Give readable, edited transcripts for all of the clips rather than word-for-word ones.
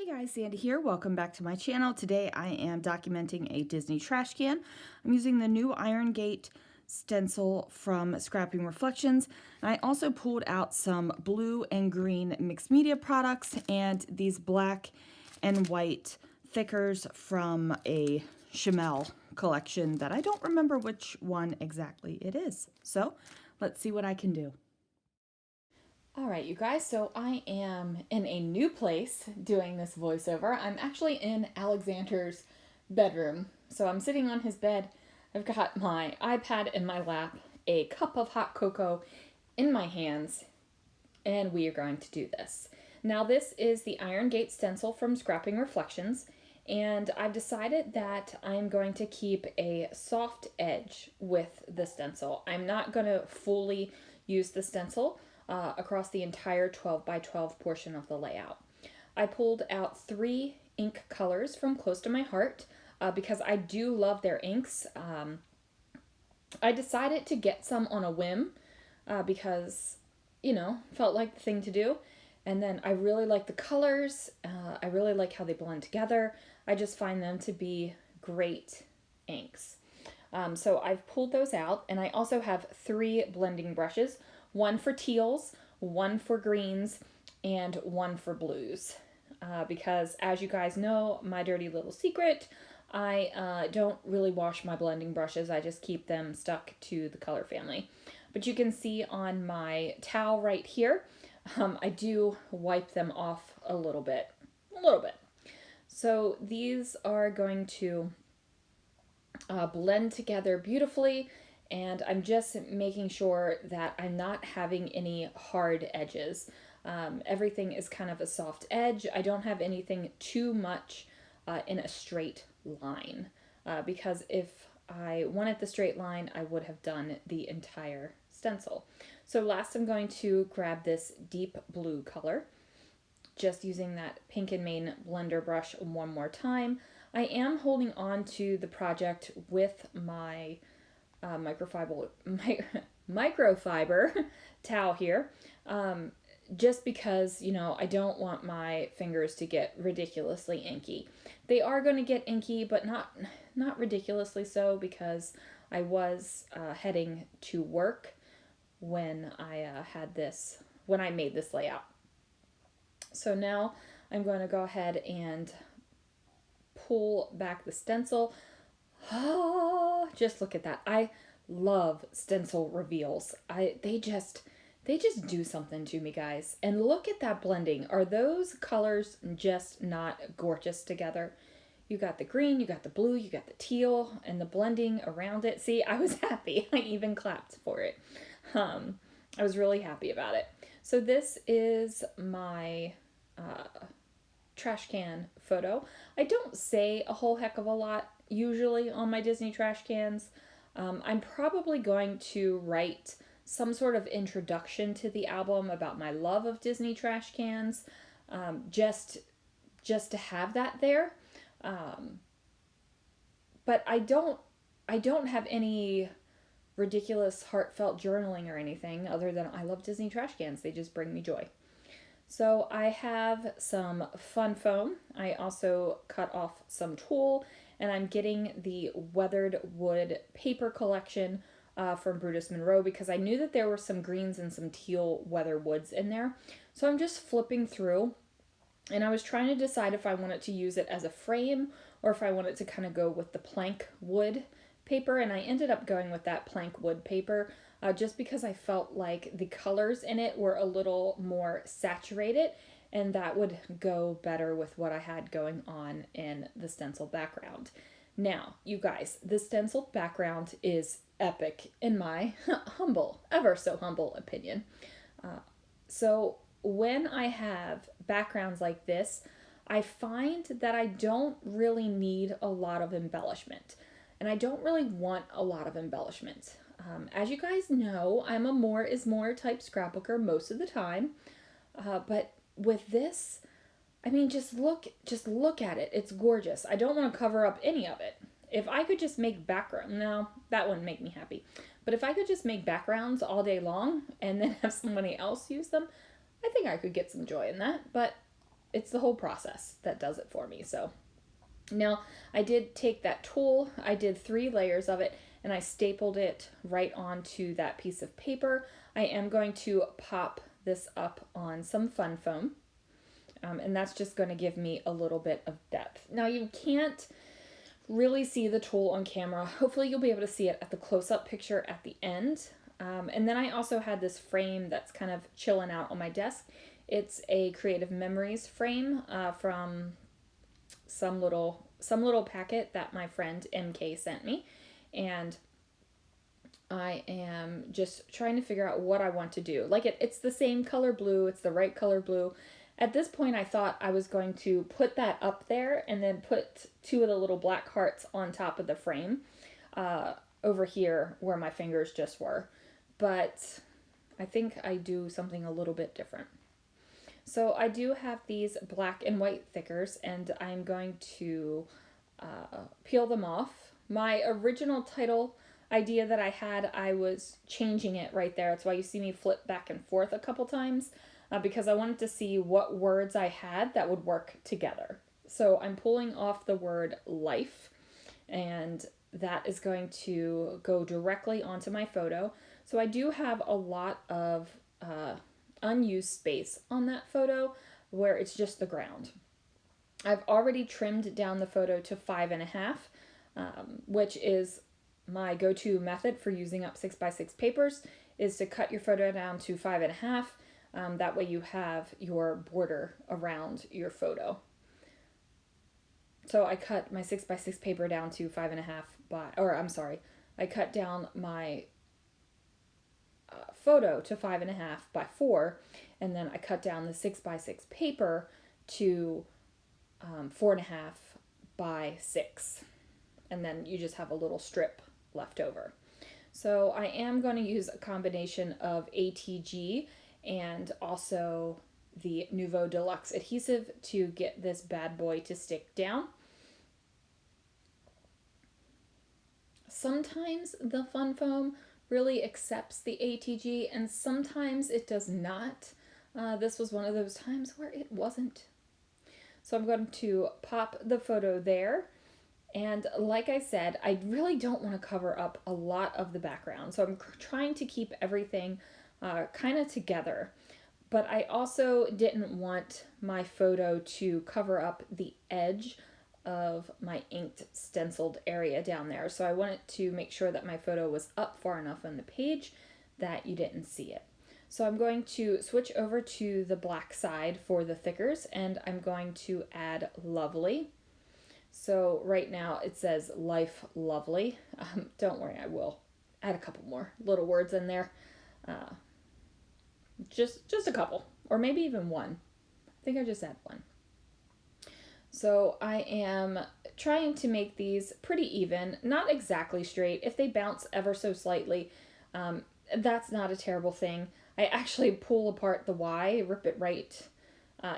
Hey guys, Sandy here. Welcome back to my channel. Today I am documenting a Disney trash can. I'm using the new Iron Gate stencil from Scrapping Reflections. And I also pulled out some blue and green mixed media products and these black and white thickers from a Chamel collection that I don't remember which one exactly it is. So let's see what I can do. All right, you guys, so I am in a new place doing this voiceover. I'm actually in Alexander's bedroom. So I'm sitting on his bed. I've got my iPad in my lap, a cup of hot cocoa in my hands, and we are going to do this. Now, this is the Iron Gate stencil from Scrapping Reflections, and I've decided that I'm going to keep a soft edge with the stencil. I'm not going to fully use the stencil across the entire 12 by 12 portion of the layout. I pulled out 3 ink colors from Close to My Heart because I do love their inks. I decided to get some on a whim because, you know, felt like the thing to do. And then I really like the colors. I really like how they blend together. I just find them to be great inks. So I've pulled those out, and I also have 3 blending brushes. One for teals, one for greens, and one for blues. Because as you guys know, my dirty little secret, I don't really wash my blending brushes. I just keep them stuck to the color family. But you can see on my towel right here, I do wipe them off a little bit. So these are going to blend together beautifully. And I'm just making sure that I'm not having any hard edges. Everything is kind of a soft edge. I don't have anything too much in a straight line because if I wanted the straight line, I would have done the entire stencil. So last I'm going to grab this deep blue color, just using that Pink and Main blender brush one more time. I am holding on to the project with my microfiber towel here, just because, you know, I don't want my fingers to get ridiculously inky. They are going to get inky, but not ridiculously so, because I was heading to work when I when I made this layout. So now I'm going to go ahead and pull back the stencil. Oh, just look at that. I love stencil reveals. They just do something to me, guys. And look at that blending. Are those colors just not gorgeous together? You got the green, you got the blue, you got the teal, and the blending around it. See, I was happy. I even clapped for it. I was really happy about it. So this is my trash can photo. I don't say a whole heck of a lot usually on my Disney trash cans. I'm probably going to write some sort of introduction to the album about my love of Disney trash cans, just to have that there. But I don't have any ridiculous heartfelt journaling or anything other than I love Disney trash cans. They just bring me joy. So I have some fun foam. I also cut off some tulle, and I'm getting the weathered wood paper collection from Brutus Monroe because I knew that there were some greens and some teal weather woods in there. So I'm just flipping through, and I was trying to decide if I wanted to use it as a frame or if I wanted to kind of go with the plank wood paper, and I ended up going with that plank wood paper just because I felt like the colors in it were a little more saturated, and that would go better with what I had going on in the stencil background. Now, you guys, the stencil background is epic in my ever so humble opinion. So when I have backgrounds like this, I find that I don't really need a lot of embellishment. And I don't really want a lot of embellishment. As you guys know, I'm a more is more type scrapbooker most of the time. But with this, I mean, just look at it. It's gorgeous. I don't want to cover up any of it. If I could just make background, no, that wouldn't make me happy. But if I could just make backgrounds all day long and then have somebody else use them, I think I could get some joy in that. But it's the whole process that does it for me. So now I did take that tool, I did 3 layers of it, and I stapled it right onto that piece of paper. I am going to pop this up on some fun foam, and that's just going to give me a little bit of depth. Now you can't really see the tool on camera. Hopefully you'll be able to see it at the close-up picture at the end. And then I also had this frame that's kind of chilling out on my desk. It's a Creative Memories frame from some little packet that my friend MK sent me, and I am just trying to figure out what I want to do. Like it's the same color blue, it's the right color blue. At this point I thought I was going to put that up there and then put 2 of the little black hearts on top of the frame over here where my fingers just were. But I think I do something a little bit different. So I do have these black and white thickers, and I'm going to peel them off. My original title idea that I had, I was changing it right there. That's why you see me flip back and forth a couple times, because I wanted to see what words I had that would work together. So I'm pulling off the word life, and that is going to go directly onto my photo. So I do have a lot of unused space on that photo where it's just the ground. I've already trimmed down the photo to 5.5, which is my go-to method for using up 6x6 papers, is to cut your photo down to 5.5. That way you have your border around your photo. So I cut my 6x6 paper down to 5.5 I cut down my photo to 5.5 by 4, and then I cut down the 6x6 paper to 4.5 by 6, and then you just have a little strip left over. So I am going to use a combination of ATG and also the Nouveau Deluxe adhesive to get this bad boy to stick down. Sometimes the fun foam really accepts the ATG and sometimes it does not. This was one of those times where it wasn't. So I'm going to pop the photo there, and like I said, I really don't want to cover up a lot of the background, so I'm trying to keep everything kind of together, but I also didn't want my photo to cover up the edge of my inked stenciled area down there. So I wanted to make sure that my photo was up far enough on the page that you didn't see it. So I'm going to switch over to the black side for the thickers, and I'm going to add lovely. So right now it says life lovely. Don't worry, I will add a couple more little words in there. Just a couple, or maybe even one. I think I just add one. So I am trying to make these pretty even, not exactly straight. If they bounce ever so slightly, that's not a terrible thing. I actually pull apart the Y, rip it right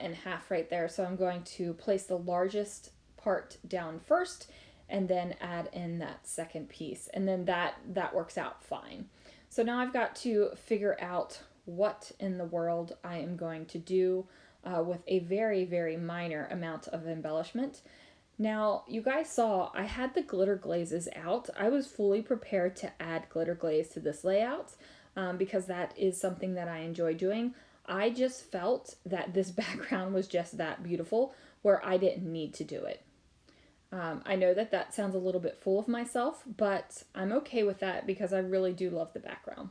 in half right there. So I'm going to place the largest part down first and then add in that second piece. And then that works out fine. So now I've got to figure out what in the world I am going to do with a very, very minor amount of embellishment. Now, you guys saw I had the glitter glazes out. I was fully prepared to add glitter glaze to this layout because that is something that I enjoy doing. I just felt that this background was just that beautiful where I didn't need to do it. I know that sounds a little bit full of myself, but I'm okay with that because I really do love the background.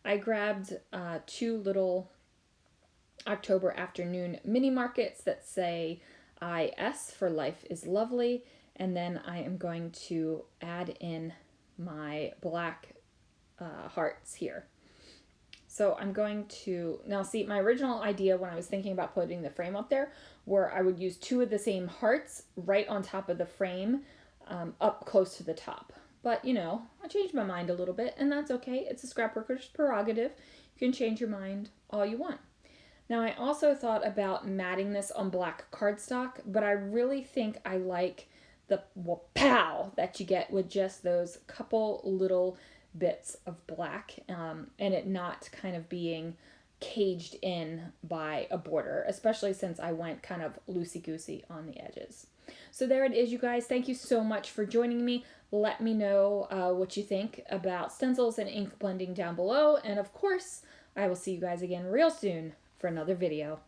I grabbed 2 little October afternoon mini markets that say IS for life is lovely, and then I am going to add in my black hearts here. So I'm going to, now see, my original idea when I was thinking about putting the frame up there, where I would use 2 of the same hearts right on top of the frame up close to the top. But, you know, I changed my mind a little bit, and that's okay. It's a scrapbooker's prerogative. You can change your mind all you want. Now, I also thought about matting this on black cardstock, but I really think I like the pow that you get with just those couple little bits of black, and it not kind of being caged in by a border, especially since I went kind of loosey-goosey on the edges. So there it is, you guys. Thank you so much for joining me. Let me know what you think about stencils and ink blending down below. And of course, I will see you guys again real soon for another video.